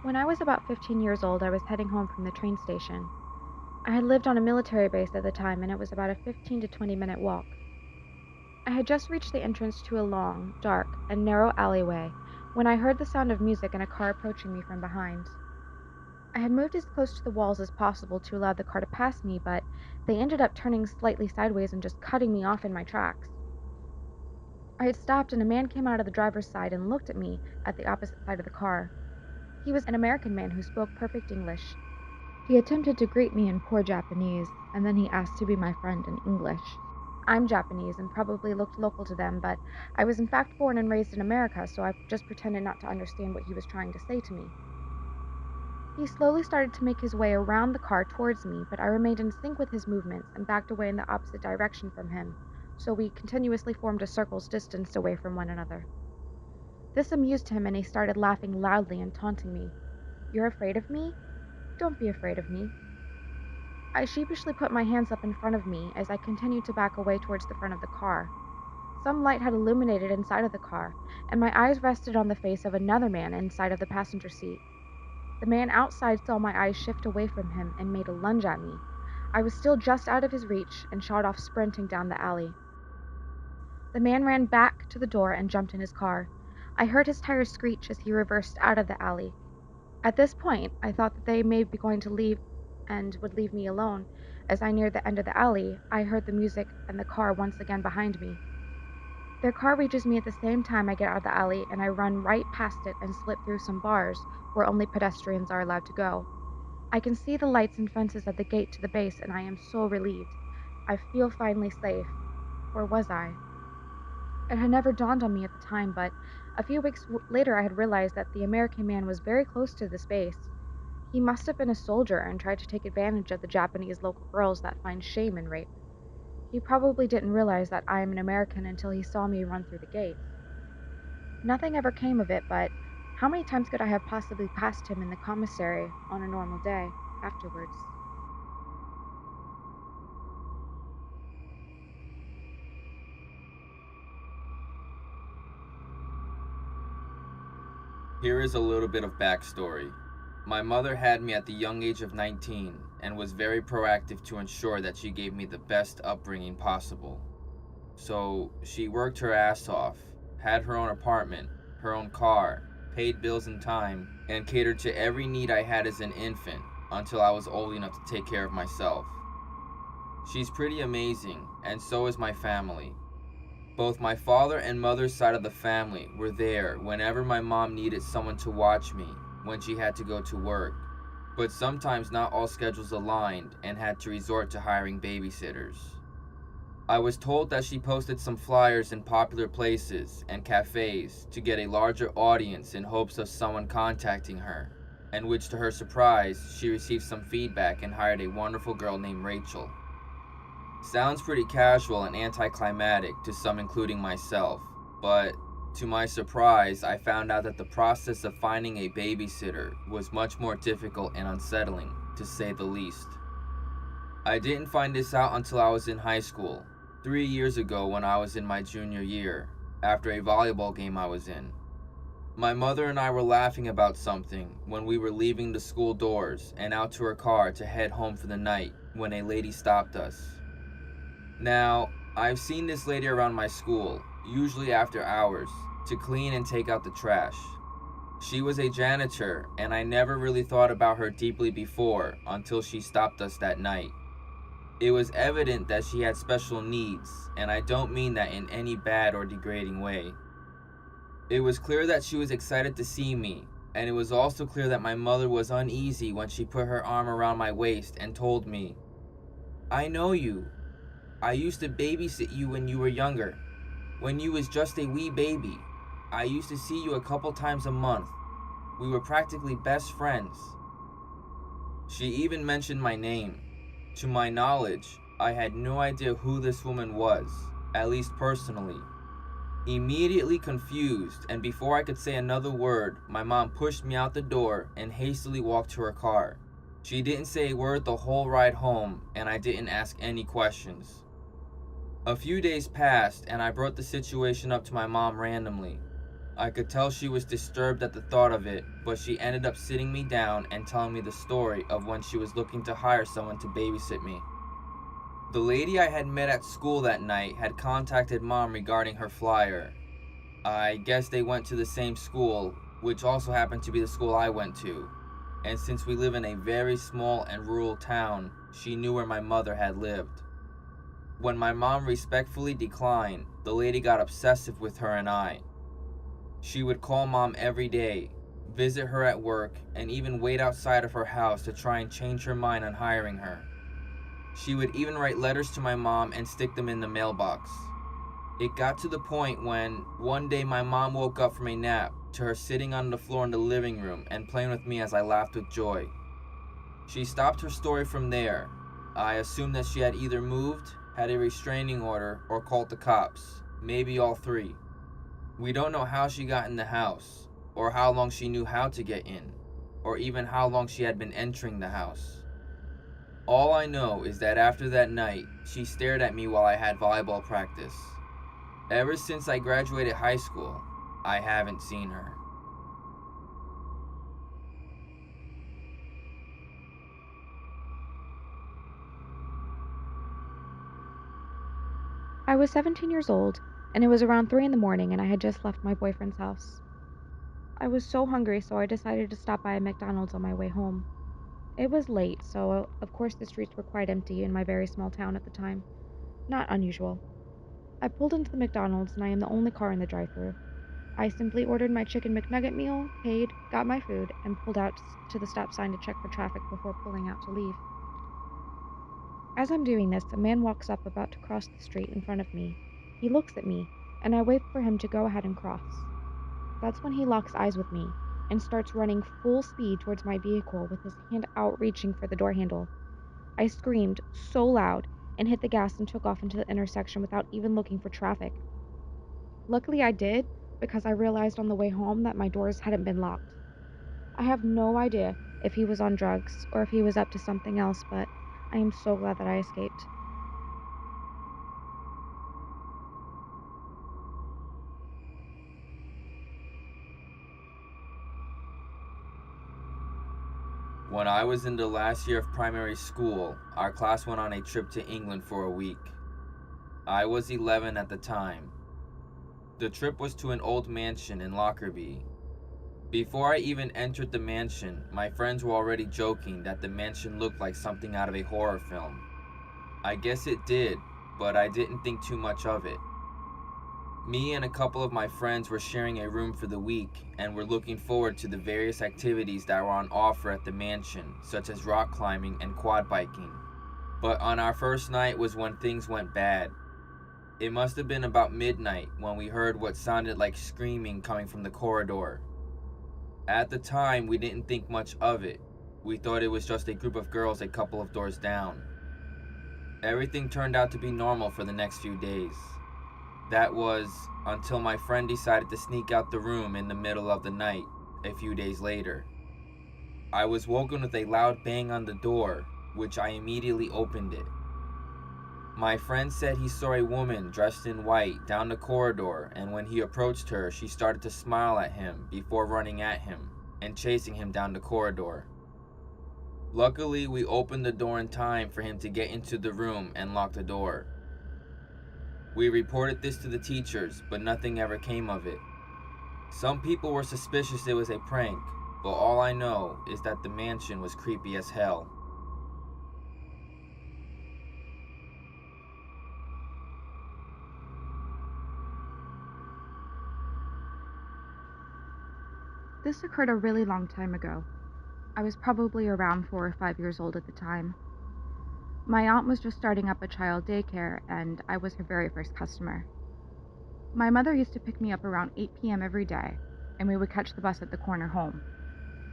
When I was about 15 years old, I was heading home from the train station. I had lived on a military base at the time, and it was about a 15 to 20-minute walk. I had just reached the entrance to a long, dark, and narrow alleyway when I heard the sound of music and a car approaching me from behind. I had moved as close to the walls as possible to allow the car to pass me, but they ended up turning slightly sideways and just cutting me off in my tracks. I had stopped, and a man came out of the driver's side and looked at me at the opposite side of the car. He was an American man who spoke perfect English. He attempted to greet me in poor Japanese, and then he asked to be my friend in English. I'm Japanese and probably looked local to them, but I was in fact born and raised in America, so I just pretended not to understand what he was trying to say to me. He slowly started to make his way around the car towards me, but I remained in sync with his movements and backed away in the opposite direction from him, so we continuously formed a circle's distance away from one another. This amused him, and he started laughing loudly and taunting me. "You're afraid of me? Don't be afraid of me." I sheepishly put my hands up in front of me as I continued to back away towards the front of the car. Some light had illuminated inside of the car, and my eyes rested on the face of another man inside of the passenger seat. The man outside saw my eyes shift away from him and made a lunge at me. I was still just out of his reach and shot off sprinting down the alley. The man ran back to the door and jumped in his car. I heard his tires screech as he reversed out of the alley. At this point, I thought that they may be going to leave and would leave me alone. As I neared the end of the alley, I heard the music and the car once again behind me. Their car reaches me at the same time I get out of the alley, and I run right past it and slip through some bars where only pedestrians are allowed to go. I can see the lights and fences at the gate to the base, and I am so relieved. I feel finally safe. Or was I? It had never dawned on me at the time, but a few weeks later I had realized that the American man was very close to this base. He must have been a soldier and tried to take advantage of the Japanese local girls that find shame in rape. He probably didn't realize that I am an American until he saw me run through the gates. Nothing ever came of it, but how many times could I have possibly passed him in the commissary on a normal day afterwards? Here is a little bit of backstory. My mother had me at the young age of 19 and was very proactive to ensure that she gave me the best upbringing possible. So she worked her ass off, had her own apartment, her own car, paid bills in time, and catered to every need I had as an infant until I was old enough to take care of myself. She's pretty amazing, and so is my family. Both my father and mother's side of the family were there whenever my mom needed someone to watch me when she had to go to work, but sometimes not all schedules aligned and had to resort to hiring babysitters. I was told that she posted some flyers in popular places and cafes to get a larger audience in hopes of someone contacting her, and which to her surprise, she received some feedback and hired a wonderful girl named Rachel. Sounds pretty casual and anticlimactic to some, including myself, but to my surprise, I found out that the process of finding a babysitter was much more difficult and unsettling, to say the least. I didn't find this out until I was in high school, 3 years ago when I was in my junior year, after a volleyball game I was in. My mother and I were laughing about something when we were leaving the school doors and out to her car to head home for the night when a lady stopped us. Now, I've seen this lady around my school, usually after hours, to clean and take out the trash. She was a janitor, and I never really thought about her deeply before until she stopped us that night. It was evident that she had special needs, and I don't mean that in any bad or degrading way. It was clear that she was excited to see me, and it was also clear that my mother was uneasy when she put her arm around my waist and told me, "I know you. I used to babysit you when you were younger, when you was just a wee baby. I used to see you a couple times a month. We were practically best friends." She even mentioned my name. To my knowledge, I had no idea who this woman was, at least personally. Immediately confused, and before I could say another word, my mom pushed me out the door and hastily walked to her car. She didn't say a word the whole ride home, and I didn't ask any questions. A few days passed, and I brought the situation up to my mom randomly. I could tell she was disturbed at the thought of it, but she ended up sitting me down and telling me the story of when she was looking to hire someone to babysit me. The lady I had met at school that night had contacted Mom regarding her flyer. I guess they went to the same school, which also happened to be the school I went to. And since we live in a very small and rural town, she knew where my mother had lived. When my mom respectfully declined, the lady got obsessive with her and I. She would call Mom every day, visit her at work, and even wait outside of her house to try and change her mind on hiring her. She would even write letters to my mom and stick them in the mailbox. It got to the point when one day my mom woke up from a nap to her sitting on the floor in the living room and playing with me as I laughed with joy. She stopped her story from there. I assumed that she had either moved, had a restraining order, or called the cops, maybe all three. We don't know how she got in the house, or how long she knew how to get in, or even how long she had been entering the house. All I know is that after that night, she stared at me while I had volleyball practice. Ever since I graduated high school, I haven't seen her. I was 17 years old, and it was around 3 in the morning, and I had just left my boyfriend's house. I was so hungry, so I decided to stop by a McDonald's on my way home. It was late, so of course the streets were quite empty in my very small town at the time. Not unusual. I pulled into the McDonald's, and I am the only car in the drive-thru. I simply ordered my chicken McNugget meal, paid, got my food, and pulled out to the stop sign to check for traffic before pulling out to leave. As I'm doing this, a man walks up about to cross the street in front of me. He looks at me, and I wait for him to go ahead and cross. That's when he locks eyes with me and starts running full speed towards my vehicle with his hand out reaching for the door handle. I screamed so loud and hit the gas and took off into the intersection without even looking for traffic. Luckily, I did because I realized on the way home that my doors hadn't been locked. I have no idea if he was on drugs or if he was up to something else, but I am so glad that I escaped. When I was in the last year of primary school, our class went on a trip to England for a week. I was 11 at the time. The trip was to an old mansion in Lockerbie. Before I even entered the mansion, my friends were already joking that the mansion looked like something out of a horror film. I guess it did, but I didn't think too much of it. Me and a couple of my friends were sharing a room for the week and were looking forward to the various activities that were on offer at the mansion, such as rock climbing and quad biking. But on our first night was when things went bad. It must have been about midnight when we heard what sounded like screaming coming from the corridor. At the time, we didn't think much of it. We thought it was just a group of girls a couple of doors down. Everything turned out to be normal for the next few days. That was until my friend decided to sneak out the room in the middle of the night, a few days later. I was woken with a loud bang on the door, which I immediately opened it. My friend said he saw a woman dressed in white down the corridor, and when he approached her, she started to smile at him before running at him and chasing him down the corridor. Luckily, we opened the door in time for him to get into the room and lock the door. We reported this to the teachers, but nothing ever came of it. Some people were suspicious it was a prank, but all I know is that the mansion was creepy as hell. This occurred a really long time ago. I was probably around 4 or 5 years old at the time. My aunt was just starting up a child daycare, and I was her very first customer. My mother used to pick me up around 8 p.m. every day, and we would catch the bus at the corner home.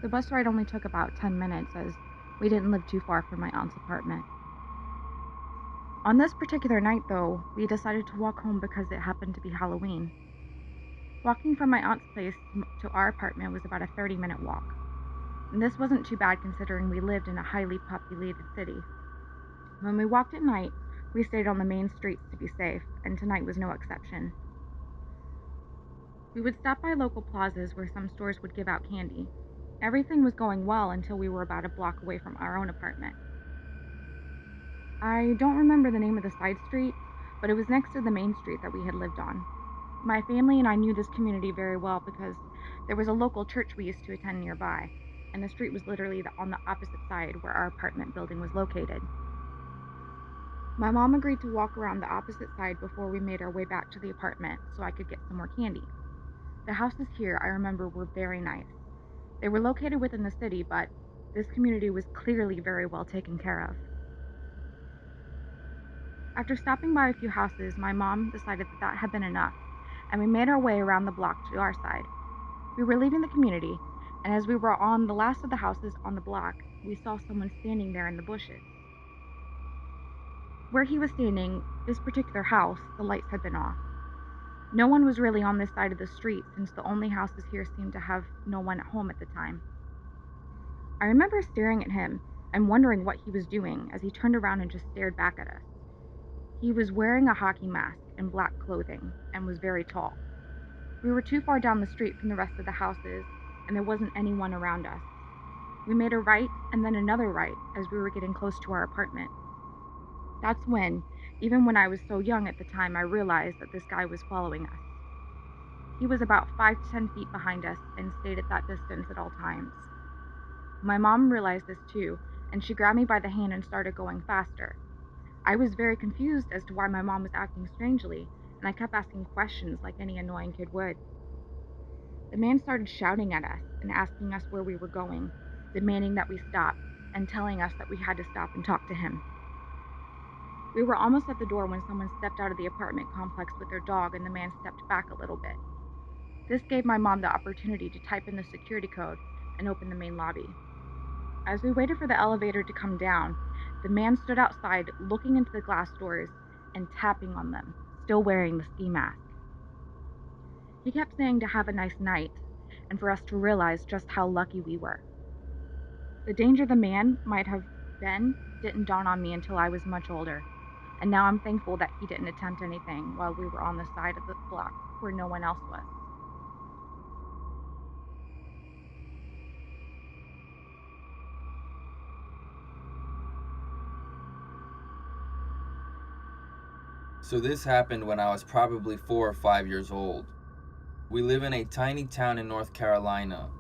The bus ride only took about 10 minutes as we didn't live too far from my aunt's apartment. On this particular night, though, we decided to walk home because it happened to be Halloween. Walking from my aunt's place to our apartment was about a 30-minute walk. And this wasn't too bad considering we lived in a highly populated city. When we walked at night, we stayed on the main streets to be safe, and tonight was no exception. We would stop by local plazas where some stores would give out candy. Everything was going well until we were about a block away from our own apartment. I don't remember the name of the side street, but it was next to the main street that we had lived on. My family and I knew this community very well because there was a local church we used to attend nearby, and the street was literally on the opposite side where our apartment building was located. My mom agreed to walk around the opposite side before we made our way back to the apartment so I could get some more candy. The houses here, I remember, were very nice. They were located within the city, but this community was clearly very well taken care of. After stopping by a few houses, my mom decided that had been enough, and we made our way around the block to our side. We were leaving the community, and as we were on the last of the houses on the block, we saw someone standing there in the bushes. Where he was standing, this particular house, the lights had been off. No one was really on this side of the street since the only houses here seemed to have no one at home at the time. I remember staring at him and wondering what he was doing as he turned around and just stared back at us. He was wearing a hockey mask and black clothing and was very tall. We were too far down the street from the rest of the houses, and there wasn't anyone around us. We made a right and then another right as we were getting close to our apartment. That's when, even when I was so young at the time, I realized that this guy was following us. He was about 5 to 10 feet behind us and stayed at that distance at all times. My mom realized this too, and she grabbed me by the hand and started going faster. I was very confused as to why my mom was acting strangely, and I kept asking questions like any annoying kid would. The man started shouting at us and asking us where we were going, demanding that we stop, and telling us that we had to stop and talk to him. We were almost at the door when someone stepped out of the apartment complex with their dog, and the man stepped back a little bit. This gave my mom the opportunity to type in the security code and open the main lobby. As we waited for the elevator to come down, the man stood outside looking into the glass doors and tapping on them, still wearing the ski mask. He kept saying to have a nice night and for us to realize just how lucky we were. The danger the man might have been didn't dawn on me until I was much older, and now I'm thankful that he didn't attempt anything while we were on the side of the block where no one else was. So this happened when I was probably 4 or 5 years old. We live in a tiny town in North Carolina.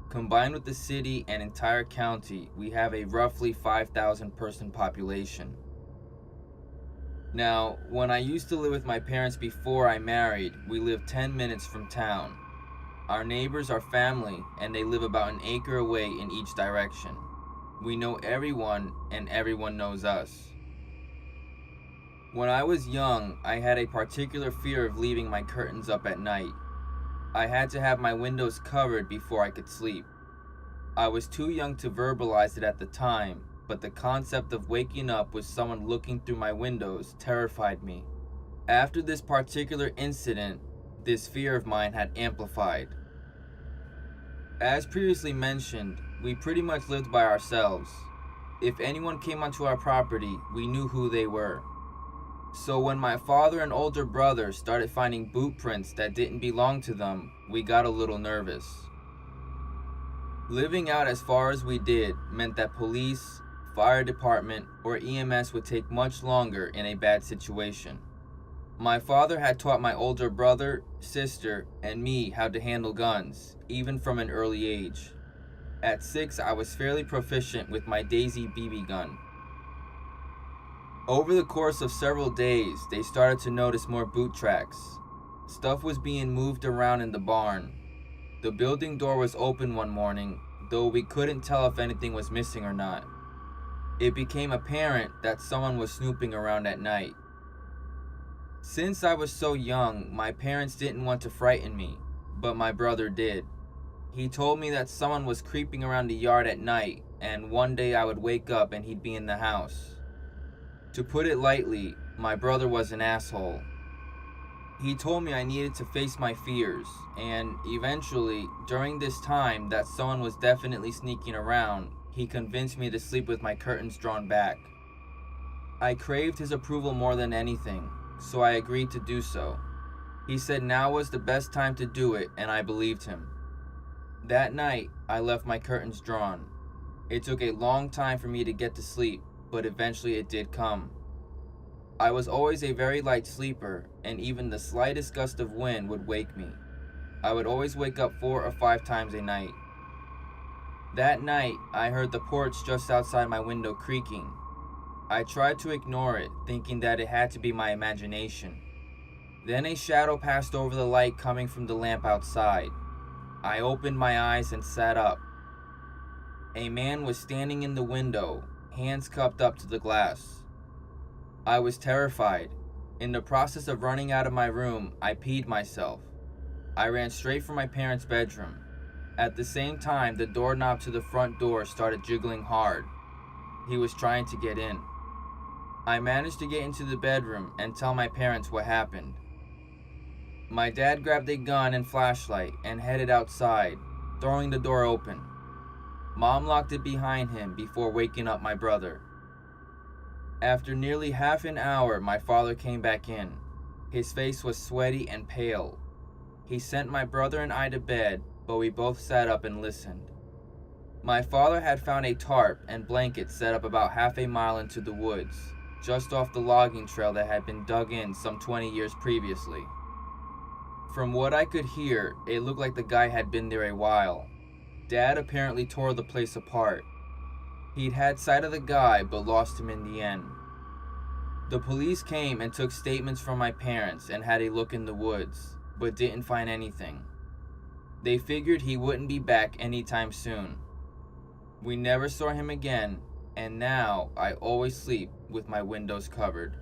Combined with the city and entire county, we have a roughly 5,000 person population. Now, when I used to live with my parents before I married, we lived 10 minutes from town. Our neighbors are family, and they live about an acre away in each direction. We know everyone, and everyone knows us. When I was young, I had a particular fear of leaving my curtains up at night. I had to have my windows covered before I could sleep. I was too young to verbalize it at the time, but the concept of waking up with someone looking through my windows terrified me. After this particular incident, this fear of mine had amplified. As previously mentioned, we pretty much lived by ourselves. If anyone came onto our property, we knew who they were. So when my father and older brother started finding boot prints that didn't belong to them, we got a little nervous. Living out as far as we did meant that police, fire department, or EMS would take much longer in a bad situation. My father had taught my older brother, sister, and me how to handle guns, even from an early age. At 6, I was fairly proficient with my Daisy BB gun. Over the course of several days, they started to notice more boot tracks. Stuff was being moved around in the barn. The building door was open one morning, though we couldn't tell if anything was missing or not. It became apparent that someone was snooping around at night. Since I was so young, my parents didn't want to frighten me, but my brother did. He told me that someone was creeping around the yard at night, and one day I would wake up and he'd be in the house. To put it lightly, my brother was an asshole. He told me I needed to face my fears, and eventually, during this time that someone was definitely sneaking around, he convinced me to sleep with my curtains drawn back. I craved his approval more than anything, so I agreed to do so. He said now was the best time to do it, and I believed him. That night, I left my curtains drawn. It took a long time for me to get to sleep, but eventually it did come. I was always a very light sleeper, and even the slightest gust of wind would wake me. I would always wake up 4 or 5 times a night. That night, I heard the porch just outside my window creaking. I tried to ignore it, thinking that it had to be my imagination. Then a shadow passed over the light coming from the lamp outside. I opened my eyes and sat up. A man was standing in the window, hands cupped up to the glass. I was terrified. In the process of running out of my room, I peed myself. I ran straight for my parents' bedroom. At the same time, the doorknob to the front door started jiggling hard. He was trying to get in. I managed to get into the bedroom and tell my parents what happened. My dad grabbed a gun and flashlight and headed outside, throwing the door open. Mom locked it behind him before waking up my brother. After nearly half an hour, my father came back in. His face was sweaty and pale. He sent my brother and I to bed, but we both sat up and listened. My father had found a tarp and blankets set up about half a mile into the woods, just off the logging trail that had been dug in some 20 years previously. From what I could hear, it looked like the guy had been there a while. Dad apparently tore the place apart. He'd had sight of the guy, but lost him in the end. The police came and took statements from my parents and had a look in the woods, but didn't find anything. They figured he wouldn't be back anytime soon. We never saw him again, and now I always sleep with my windows covered.